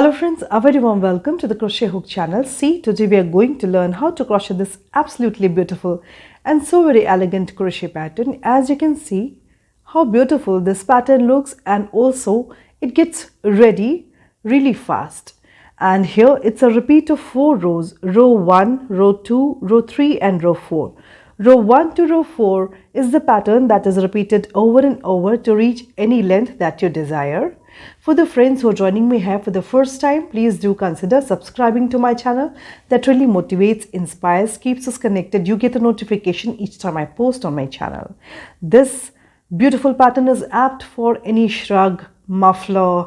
Hello friends, a very warm welcome to the Crochet Hook channel. See, today we are going to learn how to crochet this absolutely beautiful and so very elegant crochet pattern. As you can see how beautiful this pattern looks, and also it gets ready really fast. And here it's a repeat of 4 rows, row 1, row 2, row 3 and row 4. Row 1 to row 4 is the pattern that is repeated over and over to reach any length that you desire. For the friends who are joining me here for the first time, please do consider subscribing to my channel. That really motivates, inspires, keeps us connected. You get a notification each time I post on my channel. This beautiful pattern is apt for any shrug, muffler,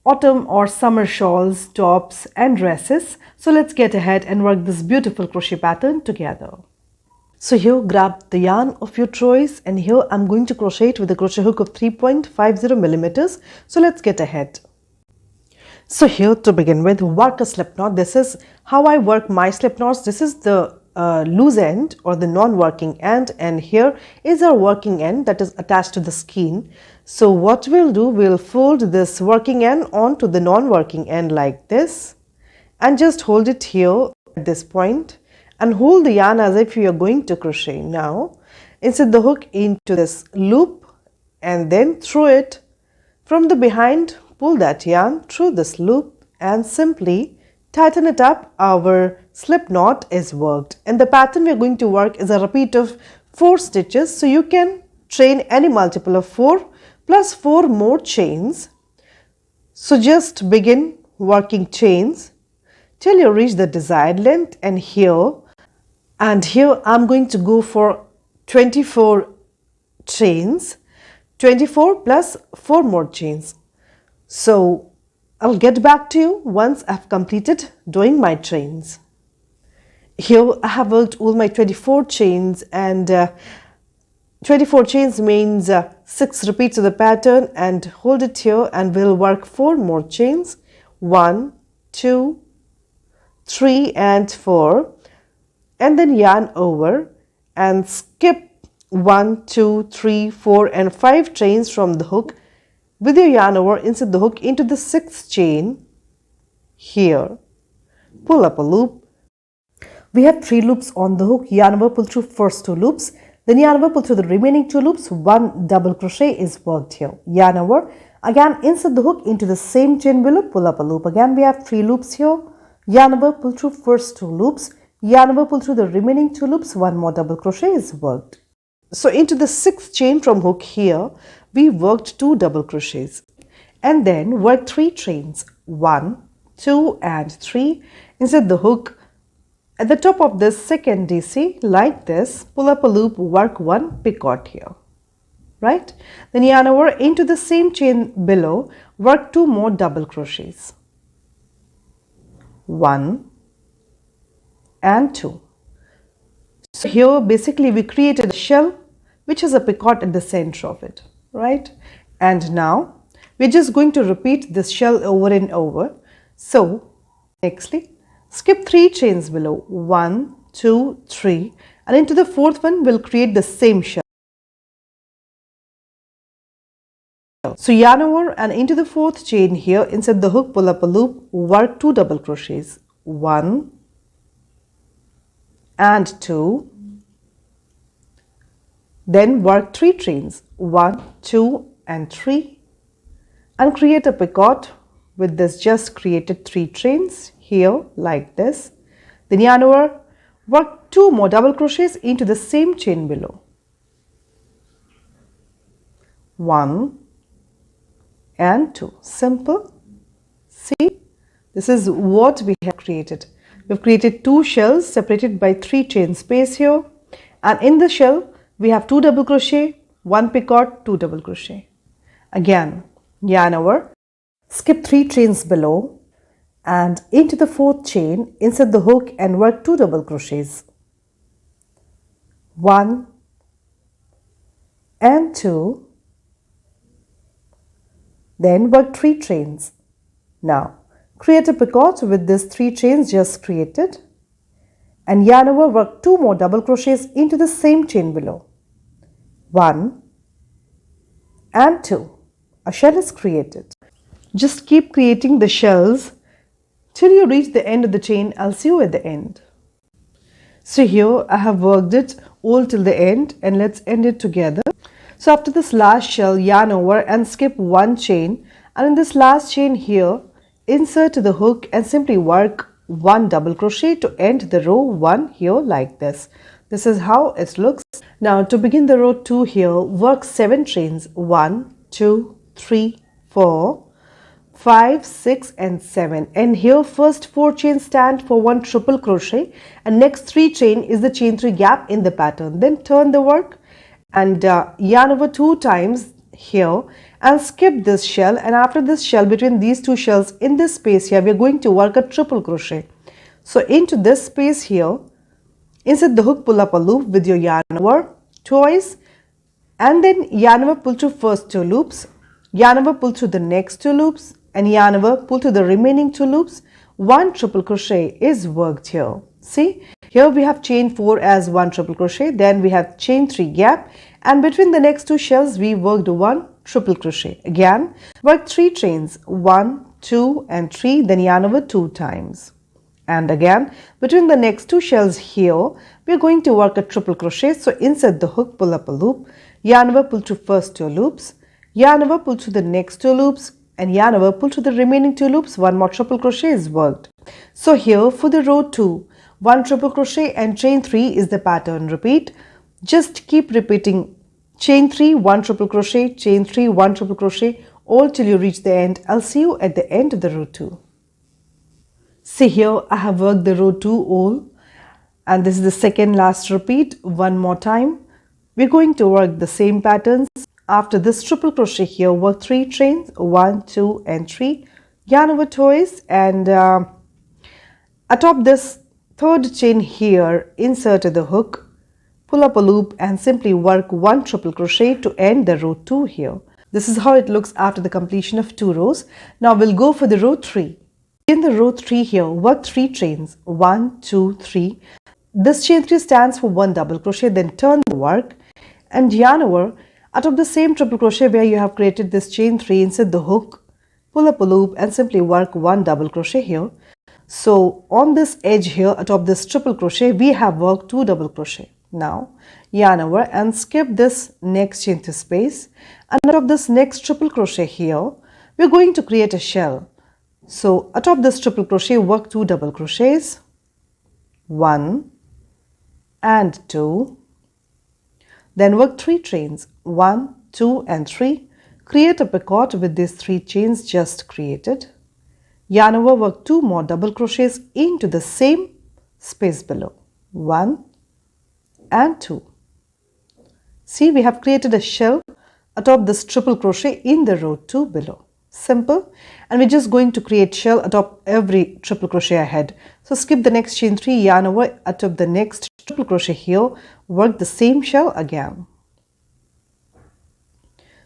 autumn or summer shawls, tops and dresses. So let's get ahead and work this beautiful crochet pattern together. So here grab the yarn of your choice, and here I'm going to crochet it with a crochet hook of 3.50 millimeters. So let's get ahead. So here to begin with, work a slip knot. This is how I work my slip knots. This is the loose end or the non-working end, and here is our working end that is attached to the skein. So what we'll do, we'll fold this working end onto the non-working end like this and just hold it here at this point. And hold the yarn as if you are going to crochet. Now insert the hook into this loop and then through it from the behind. Pull that yarn through this loop and simply tighten it up. Our slip knot is worked, and the pattern we are going to work is a repeat of 4 stitches. So you can chain any multiple of 4 plus 4 more chains. So just begin working chains till you reach the desired length, and here I'm going to go for 24 chains, 24 plus 4 more chains. So I'll get back to you once I've completed doing my chains. Here I have worked all my 24 chains, and 24 chains means 6 repeats of the pattern, and hold it here and we'll work 4 more chains. 1, 2, 3 and 4. And then yarn over and skip 1, 2, 3, 4 and 5 chains from the hook. With your yarn over, insert the hook into the 6th chain here. Pull up a loop. We have 3 loops on the hook. Yarn over, pull through first 2 loops. Then yarn over, pull through the remaining 2 loops. 1 double crochet is worked here. Yarn over. Again, insert the hook into the same chain below. Pull up a loop. Again, we have 3 loops here. Yarn over, pull through first 2 loops. Yarn over, pull through the remaining 2 loops. 1 more double crochet is worked. So into the 6th chain from hook here, we worked 2 double crochets and then work 3 chains. 1, 2 and 3. Insert the hook at the top of this second DC like this. Pull up a loop, work 1 picot here, right? Then yarn over into the same chain below, work 2 more double crochets. 1 and 2. So here basically we created a shell which has a picot at the center of it, right? And now we're just going to repeat this shell over and over. So nextly, skip 3 chains below. 1, 2, 3, and into the 4th one we'll create the same shell. So yarn over and into the 4th chain here, insert the hook, pull up a loop, work 2 double crochets. 1 and 2, then work 3 chains. 1, 2 and 3, and create a picot with this just created 3 chains here like this. Then yarn over, work 2 more double crochets into the same chain below. 1 and 2. Simple. See, this is what we have created. We've created 2 shells separated by 3 chain space here, and in the shell we have 2 double crochet, 1 picot, 2 double crochet. Again, yarn over, skip 3 chains below and into the 4th chain, insert the hook and work 2 double crochets. 1 and 2, then work 3 chains. Now create a picot with these 3 chains just created, and yarn over, work 2 more double crochets into the same chain below. 1 and 2. A shell is created. Just keep creating the shells till you reach the end of the chain. I'll see you at the end. So here I have worked it all till the end, and let's end it together. So after this last shell, yarn over and skip one chain, and in this last chain here, insert the hook and simply work one double crochet to end the row 1 here like this. This is how it looks. Now to begin the row 2 here, work 7 chains. 1, 2, 3, 4, 5, 6 and 7, and here first 4 chains stand for 1 triple crochet, and next 3 chain is the chain 3 gap in the pattern. Then turn the work and yarn over 2 times here and skip this shell, and after this shell, between these 2 shells in this space here, we are going to work a triple crochet. So into this space here, insert the hook, pull up a loop with your yarn over twice, and then yarn over, pull through first 2 loops, yarn over, pull through the next 2 loops, and yarn over, pull through the remaining 2 loops. 1 triple crochet is worked here. See, here we have chain 4 as 1 triple crochet, then we have chain 3 gap, and between the next 2 shells we worked 1 triple crochet. Again, work 3 chains, 1, 2 and 3, then yarn over 2 times. And again, between the next 2 shells here, we are going to work a triple crochet. So insert the hook, pull up a loop, yarn over, pull through first 2 loops, yarn over, pull through the next 2 loops, and yarn over, pull through the remaining 2 loops. 1 more triple crochet is worked. So here for the row 2, 1 triple crochet and chain 3 is the pattern. Repeat. Just keep repeating chain 3, 1 triple crochet, chain 3, 1 triple crochet, all till you reach the end. I'll see you at the end of the row 2. See here, I have worked the row 2 all, and this is the second last repeat. One more time. We're going to work the same patterns. After this triple crochet here, work 3 chains, 1, 2 and 3, yarn over twice, and atop this third chain here, insert the hook, pull up a loop and simply work 1 triple crochet to end the row 2 here. This is how it looks after the completion of 2 rows. Now we'll go for the row 3. In the row 3 here, work 3 chains, 1, 2, 3. This chain 3 stands for 1 double crochet, then turn the work and yarn over. Atop the same triple crochet where you have created this chain 3, insert the hook, pull up a loop and simply work 1 double crochet here. So on this edge here, atop this triple crochet, we have worked 2 double crochet. Now yarn over and skip this next chain to space, and atop this next triple crochet here, we are going to create a shell. So atop this triple crochet, work 2 double crochets, 1 and 2, then work 3 chains, 1, 2 and 3, create a picot with these 3 chains just created, yarn over, work 2 more double crochets into the same space below, 1 and 2. See, we have created a shell atop this triple crochet in the row 2 below. Simple. And we're just going to create shell atop every triple crochet ahead. So skip the next chain 3, yarn over, atop the next triple crochet here, work the same shell again.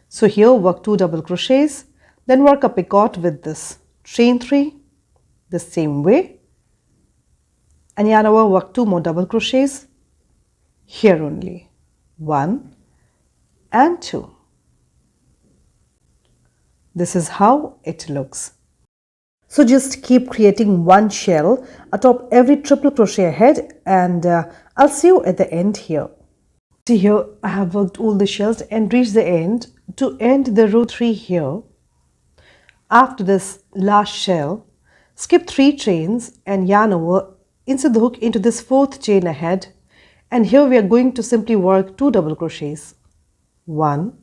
So here work 2 double crochets, then work a picot with this chain 3 the same way, and yarn over, work 2 more double crochets here only, 1 and 2. This is how it looks. So just keep creating 1 shell atop every triple crochet ahead, and I'll see you at the end here. See here, I have worked all the shells and reached the end. To end the row 3 here, after this last shell, skip 3 chains and yarn over, insert the hook into this 4th chain ahead, and here we are going to simply work 2 double crochets, 1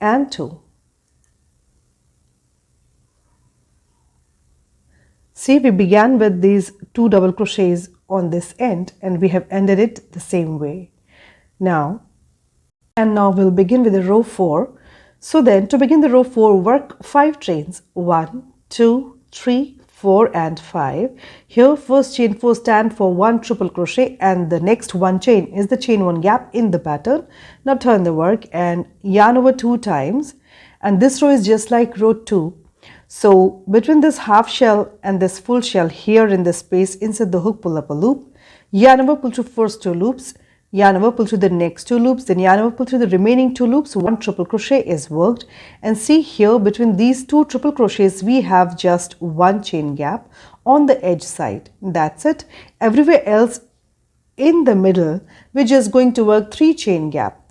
and 2. See, we began with these 2 double crochets on this end and we have ended it the same way. Now we'll begin with the row 4. So then to begin the row 4, work 5 chains, 1, 2, 3, 4 and 5. Here first chain 4 stand for 1 triple crochet, and the next 1 chain is the chain 1 gap in the pattern. Now turn the work and yarn over 2 times, and this row is just like row 2. So between this half shell and this full shell here in this space, insert the hook, pull up a loop, yarn over, pull through first 2 loops, yarn over, pull through the next 2 loops, then yarn over, pull through the remaining 2 loops, 1 triple crochet is worked, and see here between these 2 triple crochets we have just 1 chain gap on the edge side. That's it. Everywhere else in the middle we're just going to work 3 chain gap.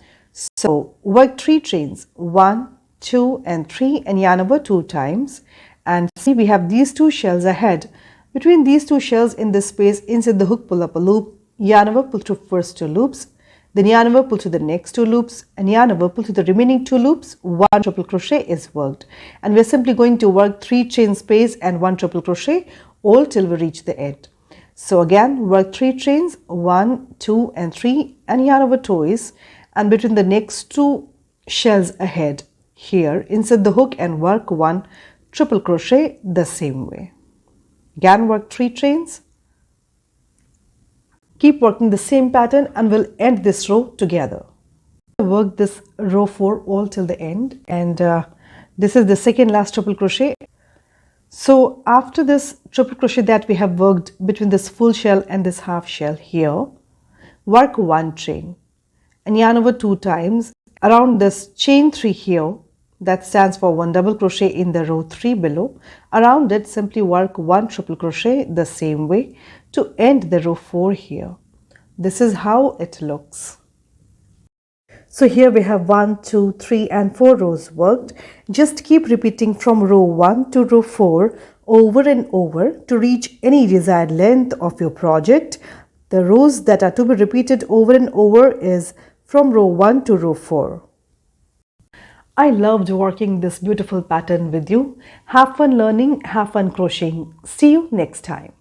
So work 3 chains, 1, 2 and 3, and yarn over 2 times, and see we have these 2 shells ahead. Between these 2 shells in this space, inside the hook, pull up a loop, yarn over, pull through first 2 loops, then yarn over, pull through the next 2 loops, and yarn over, pull through the remaining 2 loops, 1 triple crochet is worked, and we're simply going to work 3 chain space and 1 triple crochet all till we reach the end. So again, work 3 chains, 1, 2 and 3, and yarn over twice, and between the next 2 shells ahead here, insert the hook and work 1 triple crochet the same way. Again, work 3 chains. Keep working the same pattern and we'll end this row together. Work this row 4 all till the end, and this is the second last triple crochet. So after this triple crochet that we have worked between this full shell and this half shell here, work 1 chain and yarn over 2 times around this chain 3 here. That stands for 1 double crochet in the row 3 below. Around it, simply work 1 triple crochet the same way to end the row 4 here. This is how it looks. So here we have 1, 2, 3 and 4 rows worked. Just keep repeating from row 1 to row 4 over and over to reach any desired length of your project. The rows that are to be repeated over and over is from row 1 to row 4. I loved working this beautiful pattern with you. Have fun learning, have fun crocheting. See you next time.